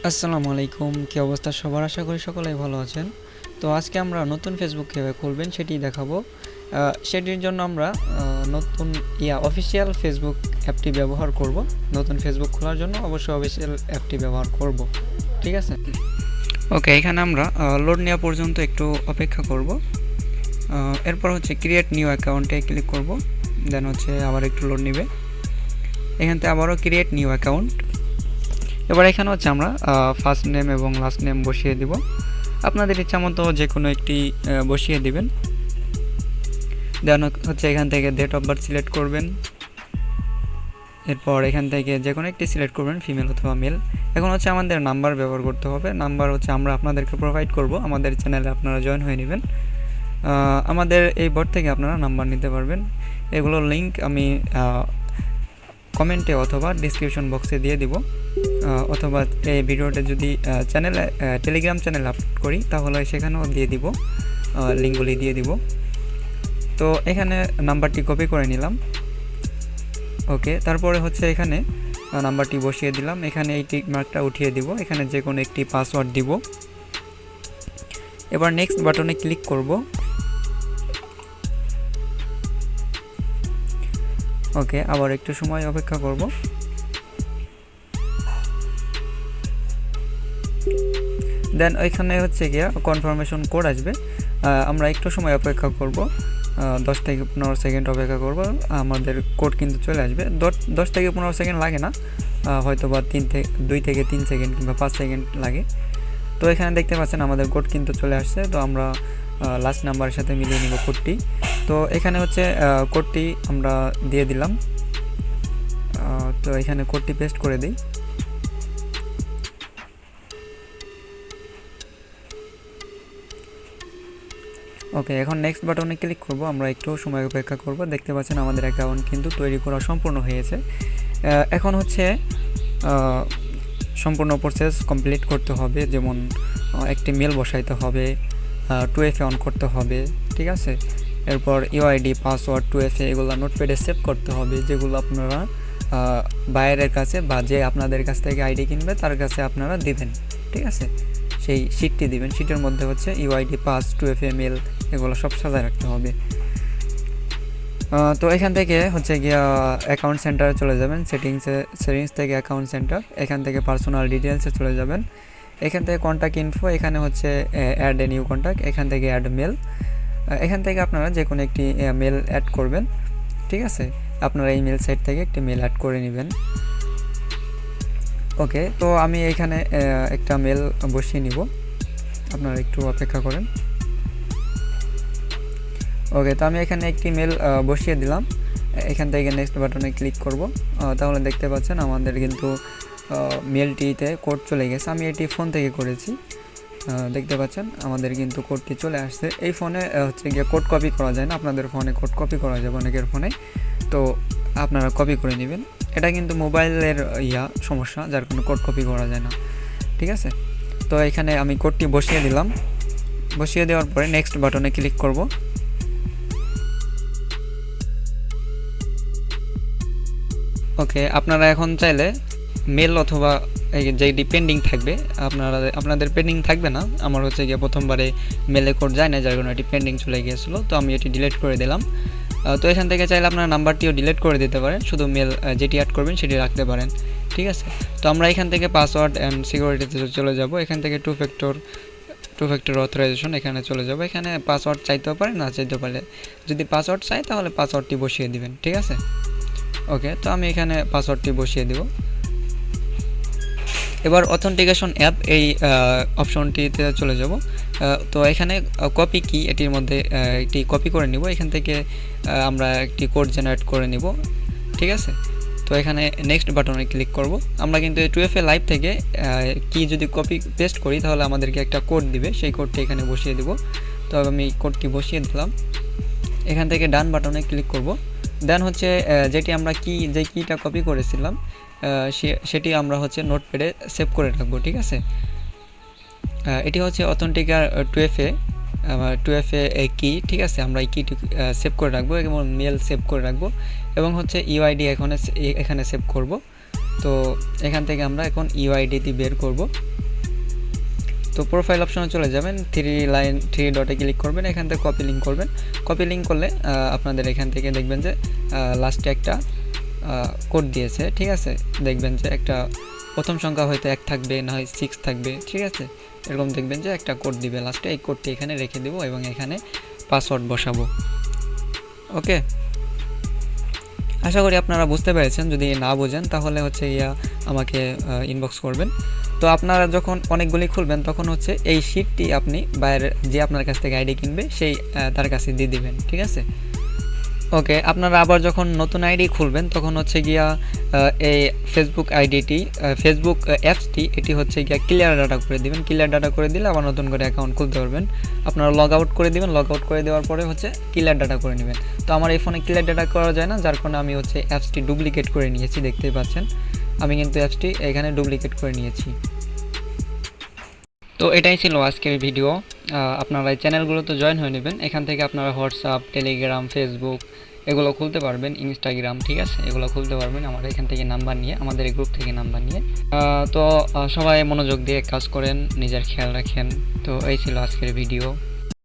আসসালামু আলাইকুম, কি অবস্থা সবার? আশা করি সকলেই ভালো আছেন। তো আজকে আমরা নতুন ফেসবুক কীভাবে খুলবেন সেটি দেখাবো। সেটির জন্য আমরা নতুন অফিসিয়াল ফেসবুক অ্যাপটি ব্যবহার করব। নতুন ফেসবুক খোলার জন্য অবশ্যই অফিসিয়াল অ্যাপটি ব্যবহার করব, ঠিক আছে? ওকে, এখানে আমরা লোড নেওয়া পর্যন্ত একটু অপেক্ষা করব। এরপর হচ্ছে ক্রিয়েট নিউ অ্যাকাউন্টে ক্লিক করব। দেন হচ্ছে আবার একটু লোড নেবে। এখান থেকে আবারও ক্রিয়েট নিউ অ্যাকাউন্ট। এবার এখানে হচ্ছে আমরা ফার্স্ট নেম এবং লাস্ট নেম বসিয়ে দিব। আপনাদের ইচ্ছা মতো যে কোনো একটি বসিয়ে দিবেন। দেন হচ্ছে এখান থেকে ডেট অফ বার্থ সিলেক্ট করবেন। এরপর এখান থেকে যে কোনো একটি সিলেক্ট করবেন, ফিমেল অথবা মেল। এখন হচ্ছে আমাদের নাম্বার ব্যবহার করতে হবে। নাম্বার হচ্ছে আমরা আপনাদেরকে প্রোভাইড করব, আমাদের চ্যানেলে আপনারা জয়েন হয়ে নেবেন। আমাদের এই বোর্ড থেকে আপনারা নাম্বার নিতে পারবেন। এগুলোর লিঙ্ক আমি কমেন্টে অথবা ডিসক্রিপশন বক্সে দিয়ে দিব, অথবা এই ভিডিওটা যদি চ্যানেলে টেলিগ্রাম চ্যানেলে আপলোড করি তাহলে সেখানেও দিয়ে দিব, লিঙ্কগুলি দিয়ে দিব। তো এখানে নাম্বারটি কপি করে নিলাম। ওকে, তারপরে হচ্ছে এখানে নাম্বারটি বসিয়ে দিলাম। এখানে এই টিক মার্কটা উঠিয়ে দিব। এখানে যে কোনো একটি পাসওয়ার্ড দিব। এবার নেক্সট বাটনে ক্লিক করব। ওকে, আবার একটু সময় অপেক্ষা করব। দেন ওইখানে হচ্ছে গিয়া কনফার্মেশন কোড আসবে। আমরা একটু সময় অপেক্ষা করব, 10 থেকে 15 সেকেন্ড অপেক্ষা করব। আমাদের কোড কিন্তু চলে আসবে। 10 থেকে 15 সেকেন্ড লাগে না, হয়তো বা 2 থেকে 3 সেকেন্ড কিংবা 5 সেকেন্ড লাগে। তো এখানে দেখতে পাচ্ছেন আমাদের কোড কিন্তু চলে আসছে। তো আমরা লাস্ট নাম্বারের সাথে মিলিয়ে নিব কোডটি। তো এখানে হচ্ছে কোডটি আমরা দিয়ে দিলাম। তো এখানে কোডটি পেস্ট করে দিই। ওকে, এখন নেক্সট বাটনে ক্লিক করব। আমরা একটু সময় অপেক্ষা করব। দেখতে পাচ্ছেন আমাদের অ্যাকাউন্ট কিন্তু তৈরি করা সম্পূর্ণ হয়েছে। এখন হচ্ছে সম্পূর্ণ প্রসেস কমপ্লিট করতে হবে। যেমন একটি মেল বসাইতে হবে, 2FA অন করতে হবে, ঠিক আছে? এরপর ইউআইডি, পাসওয়ার্ড, 2FA এগুলো নোটপ্যাডে সেভ করতে হবে, যেগুলো আপনারা বাইরের কাছে বা যে আপনাদের কাছ থেকে আইডি কিনবে তার কাছে আপনারা দিবেন, ঠিক আছে? সেই শিটটি দিবেন। শিটের মধ্যে হচ্ছে ইউআইডি, পাস, 2FA, মেল এগুলো সব সাজায় রাখতে হবে। তো এখান থেকে হচ্ছে গিয়া অ্যাকাউন্ট সেন্টারে চলে যাবেন। সেটিংস থেকে অ্যাকাউন্ট সেন্টার, এখান থেকে পার্সোনাল ডিটেলসে চলে যাবেন। এখান থেকে কন্ট্যাক্ট ইনফো, এখানে হচ্ছে অ্যাড এ নিউ কন্ট্যাক্ট, এখান থেকে অ্যাড মেল। এখান থেকে আপনারা যে কোনো একটি মেল অ্যাড করবেন, ঠিক আছে? আপনারা এই মেল সাইট থেকে একটি মেল অ্যাড করে নেবেন। ওকে, তো আমি এখানে একটা মেল বসিয়ে নিব। আপনারা একটু অপেক্ষা করেন। ওকে, তো আমি এখানে একটি মেল বসিয়ে দিলাম। এখান থেকে নেক্সট বাটনে ক্লিক করব। তাহলে দেখতে পাচ্ছেন আমাদের কিন্তু মেলটিতে কোড চলে গেছে। আমি এটি ফোন থেকে করেছি। দেখতে পাচ্ছেন আমাদের কিন্তু কোডটি চলে আসছে। এই ফোনে হচ্ছে গিয়ে কোড কপি করা যায় না, আপনাদের ফোনে কোড কপি করা যাবে অনেকের ফোনে। তো আপনারা কপি করে নেবেন। এটা কিন্তু মোবাইলের সমস্যা, যার কোনো কোড কপি করা যায় না, ঠিক আছে? তো এখানে আমি কোডটি বসিয়ে দিলাম। বসিয়ে দেওয়ার পরে নেক্সট বাটনে ক্লিক করব। ওকে, আপনারা এখন চাইলে মেল অথবা যেটি পেন্ডিং থাকবে, আপনাদের পেন্ডিং থাকবে না। আমার হচ্ছে গিয়ে প্রথমবারে মেলে কোড যায় না, যার কারণে এটি পেন্ডিং চলে গিয়েছিলো। তো আমি এটি ডিলিট করে দিলাম। তো এখান থেকে চাইলে আপনারা নাম্বারটিও ডিলিট করে দিতে পারেন, শুধু মেল যেটি অ্যাড করবেন সেটি রাখতে পারেন, ঠিক আছে? তো আমরা এখান থেকে পাসওয়ার্ড অ্যান্ড সিকিউরিটিতে চলে যাব। এখান থেকে টু ফ্যাক্টর অথরাইজেশন এখানে চলে যাব। এখানে পাসওয়ার্ড চাইতেও পারে, না চাইতে পারে। যদি পাসওয়ার্ড চাই তাহলে পাসওয়ার্ডটি বসিয়ে দিবেন, ঠিক আছে? ওকে, তো আমি এখানে পাসওয়ার্ডটি বসিয়ে দেব। এবার অথেন্টিকেশন অ্যাপ এই অপশনটিতে চলে যাব। তো এখানে কপি কি, এটির মধ্যে একটি কপি করে নিব। এখান থেকে আমরা একটি কোড জেনারেট করে নিব, ঠিক আছে? তো এখানে নেক্সট বাটনে ক্লিক করব। আমরা কিন্তু 2FA লাইভ থেকে কি যদি কপি পেস্ট করি তাহলে আমাদেরকে একটা কোড দিবে, সেই কোডটি এখানে বসিয়ে দেব। তো আমি কোডটি বসিয়ে দিলাম। এখান থেকে ডান বাটনে ক্লিক করব। দেন হচ্ছে যেটি আমরা যে কিটা কপি করেছিলাম সেটি আমরা হচ্ছে নোটপ্যাডে সেভ করে রাখবো, ঠিক আছে? এটি হচ্ছে অথেন্টিকার 2FA কি, ঠিক আছে? আমরা এই কিটি সেভ করে রাখবো এবং মেল সেভ করে রাখবো এবং হচ্ছে ইউআইডি এখানে সেভ করব। তো এখান থেকে আমরা এখন ইউআইডি বের করব। তো প্রোফাইল অপশনে চলে যাবেন, থ্রি ডটে ক্লিক করবেন, এখান থেকে কপি লিঙ্ক করবেন। কপি লিঙ্ক করলে আপনাদের এখান থেকে দেখবেন যে লাস্টে একটা কোড দিয়েছে, ঠিক আছে। দেখবেন যে একটা প্রথম সংখ্যা হয়তো 1 থাকবে, না হয় 6 থাকবে, ঠিক আছে। এরকম দেখবেন যে একটা কোড দিবে লাস্টে, এই কোডটি এখানে রেখে দেবো এবং এখানে পাসওয়ার্ড বসাবো। ওকে, আশা করি আপনারা বুঝতে পেরেছেন। যদি না বোঝেন তাহলে হচ্ছে আমাকে ইনবক্স করবেন। তো আপনারা যখন অনেকগুলি খুলবেন তখন হচ্ছে এই শিটটি আপনি বাইরের যে আপনার কাছ থেকে আইডি কিনবে সেই তার কাছে দিয়ে দিবেন, ঠিক আছে। ওকে, আপনারা আবার যখন নতুন আইডি খুলবেন তখন হচ্ছে এই ফেসবুক আইডিটি, ফেসবুক অ্যাপসটি, এটি হচ্ছে ক্লিয়ার ডাটা করে দিবেন। ক্লিয়ার ডাটা করে দিলে আবার নতুন করে অ্যাকাউন্ট খুলতে পারবেন। আপনারা লগ আউট করে দিবেন, লগ আউট করে দেওয়ার পরে হচ্ছে ক্লিয়ার ডাটা করে নেবেন। তো আমার এই ফোনে ক্লিয়ার ডাটা করা যায় না, যার কারণে আমি হচ্ছে অ্যাপসটি ডুপ্লিকেট করে নিয়েছি, দেখতেই পাচ্ছেন। আমি কিন্তু অ্যাপসটি এখানে ডুপ্লিকেট করে নিয়েছি। তো এটাই ছিল আজকের ভিডিও। আপনারা এই চ্যানেলগুলোতে জয়েন হয়ে নেবেন। এখান থেকে আপনারা হোয়াটসঅ্যাপ, টেলিগ্রাম, ফেসবুক এগুলো খুলতে পারবেন, ইনস্টাগ্রাম, ঠিক আছে, এগুলো খুলতে পারবেন আমার এখান থেকে নাম্বার নিয়ে, আমাদের এই গ্রুপ থেকে নাম্বার নিয়ে। তো সবাই মনোযোগ দিয়ে কাজ করেন, নিজের খেয়াল রাখেন। তো এই ছিল আজকের ভিডিও।